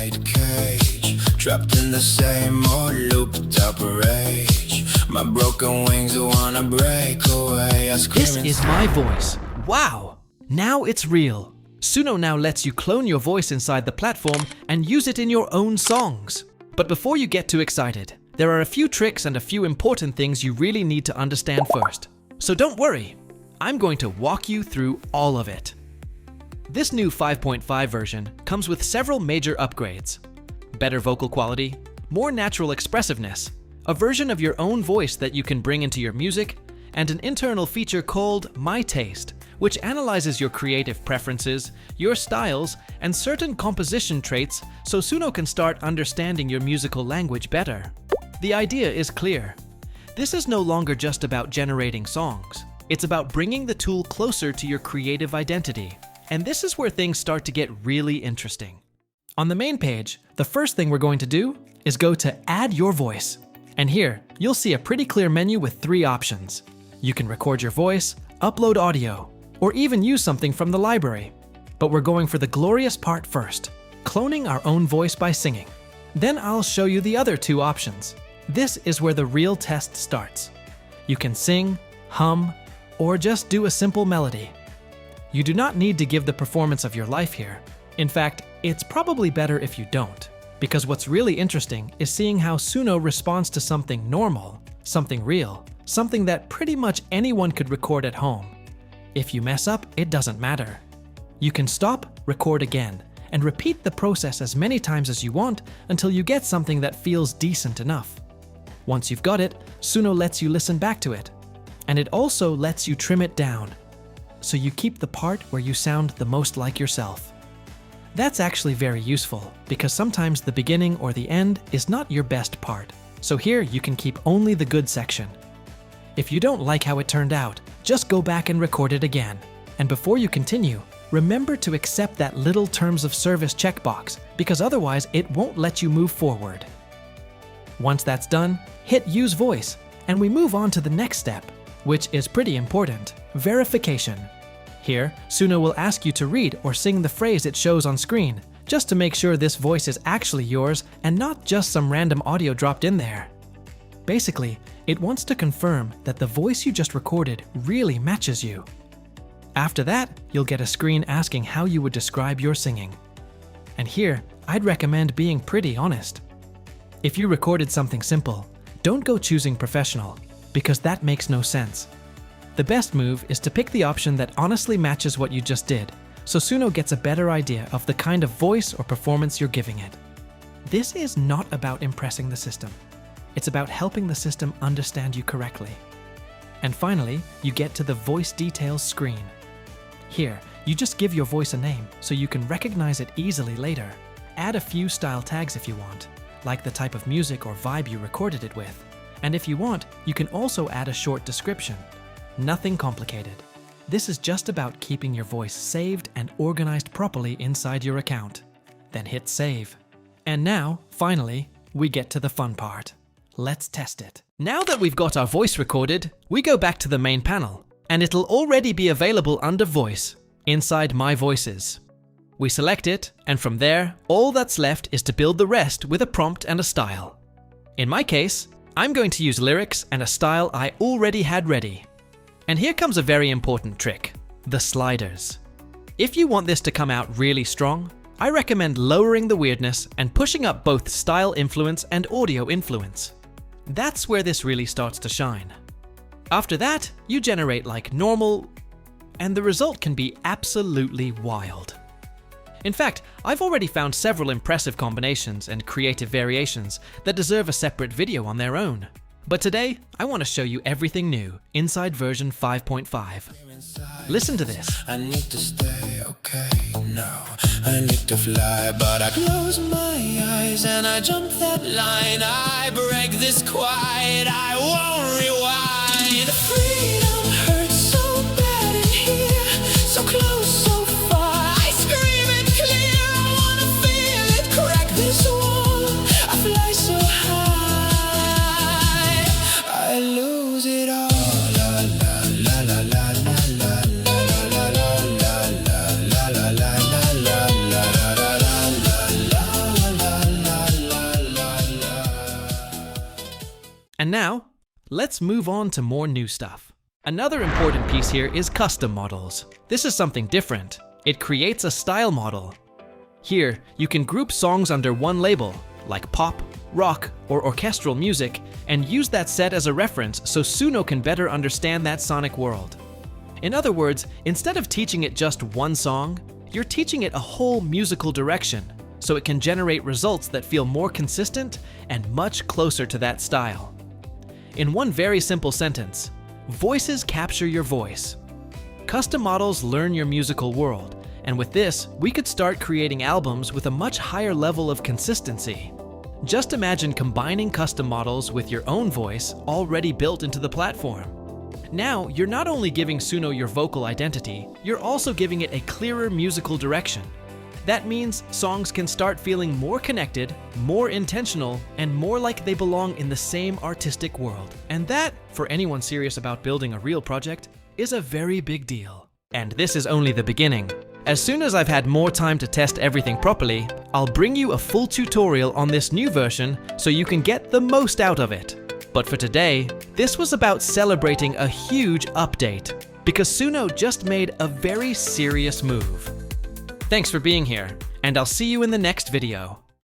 man-made cage, trapped in the same old looped up rage. My broken wings wanna break away. I scream. This is my voice. Wow! Now it's real. Suno now lets you clone your voice inside the platform and use it in your own songs. But before you get too excited, there are a few tricks and a few important things you really need to understand first. So don't worry, I'm going to walk you through all of it. This new 5.5 version comes with several major upgrades. Better vocal quality, more natural expressiveness, a version of your own voice that you can bring into your music, and an internal feature called My Taste, which analyzes your creative preferences, your styles, and certain composition traits so Suno can start understanding your musical language better. The idea is clear. This is no longer just about generating songs. It's about bringing the tool closer to your creative identity. And this is where things start to get really interesting. On the main page, the first thing we're going to do is go to Add Your Voice. And here, you'll see a pretty clear menu with 3 options. You can record your voice, upload audio, or even use something from the library. But we're going for the glorious part first, cloning our own voice by singing. Then I'll show you the other 2 options. This is where the real test starts. You can sing, hum, or just do a simple melody. You do not need to give the performance of your life here. In fact, it's probably better if you don't, because what's really interesting is seeing how Suno responds to something normal, something real, something that pretty much anyone could record at home. If you mess up, it doesn't matter. You can stop, record again, and repeat the process as many times as you want until you get something that feels decent enough. Once you've got it, Suno lets you listen back to it. And it also lets you trim it down, so you keep the part where you sound the most like yourself. That's actually very useful, because sometimes the beginning or the end is not your best part. So here you can keep only the good section. If you don't like how it turned out, just go back and record it again. And before you continue, remember to accept that little terms of service checkbox, because otherwise it won't let you move forward. Once that's done, hit Use Voice, and we move on to the next step, which is pretty important, verification. Here, Suno will ask you to read or sing the phrase it shows on screen, just to make sure this voice is actually yours and not just some random audio dropped in there. Basically, it wants to confirm that the voice you just recorded really matches you. After that, you'll get a screen asking how you would describe your singing. And here, I'd recommend being pretty honest. If you recorded something simple, don't go choosing professional, because that makes no sense. The best move is to pick the option that honestly matches what you just did, so Suno gets a better idea of the kind of voice or performance you're giving it. This is not about impressing the system. It's about helping the system understand you correctly. And finally, you get to the voice details screen. Here, you just give your voice a name so you can recognize it easily later. Add a few style tags if you want, like the type of music or vibe you recorded it with. And if you want, you can also add a short description. Nothing complicated. This is just about keeping your voice saved and organized properly inside your account. Then hit save. And now, finally, we get to the fun part. Let's test it. Now that we've got our voice recorded, we go back to the main panel, and it'll already be available under Voice, inside My Voices. We select it, and from there, all that's left is to build the rest with a prompt and a style. In my case, I'm going to use lyrics and a style I already had ready. And here comes a very important trick, the sliders. If you want this to come out really strong, I recommend lowering the weirdness and pushing up both style influence and audio influence. That's where this really starts to shine. After that, you generate like normal, and the result can be absolutely wild. In fact, I've already found several impressive combinations and creative variations that deserve a separate video on their own. But today, I want to show you everything new inside version 5.5. Listen to this. I need to stay okay now. I need to fly, but I close my eyes and I jump that line. I break this quiet, I won't rewind. Freedom hurts so bad in here, so close, so far. I scream it clear, I wanna feel it crack this wall. I fly so high, I lose it all. La la la la la la la. And now, let's move on to more new stuff. Another important piece here is custom models. This is something different. It creates a style model. Here, you can group songs under one label, like pop, rock, or orchestral music, and use that set as a reference so Suno can better understand that sonic world. In other words, instead of teaching it just one song, you're teaching it a whole musical direction, so it can generate results that feel more consistent and much closer to that style. In one very simple sentence, voices capture your voice. Custom models learn your musical world, and with this, we could start creating albums with a much higher level of consistency. Just imagine combining custom models with your own voice already built into the platform. Now, you're not only giving Suno your vocal identity, you're also giving it a clearer musical direction. That means songs can start feeling more connected, more intentional, and more like they belong in the same artistic world. And that, for anyone serious about building a real project, is a very big deal. And this is only the beginning. As soon as I've had more time to test everything properly, I'll bring you a full tutorial on this new version so you can get the most out of it. But for today, this was about celebrating a huge update, because Suno just made a very serious move. Thanks for being here, and I'll see you in the next video.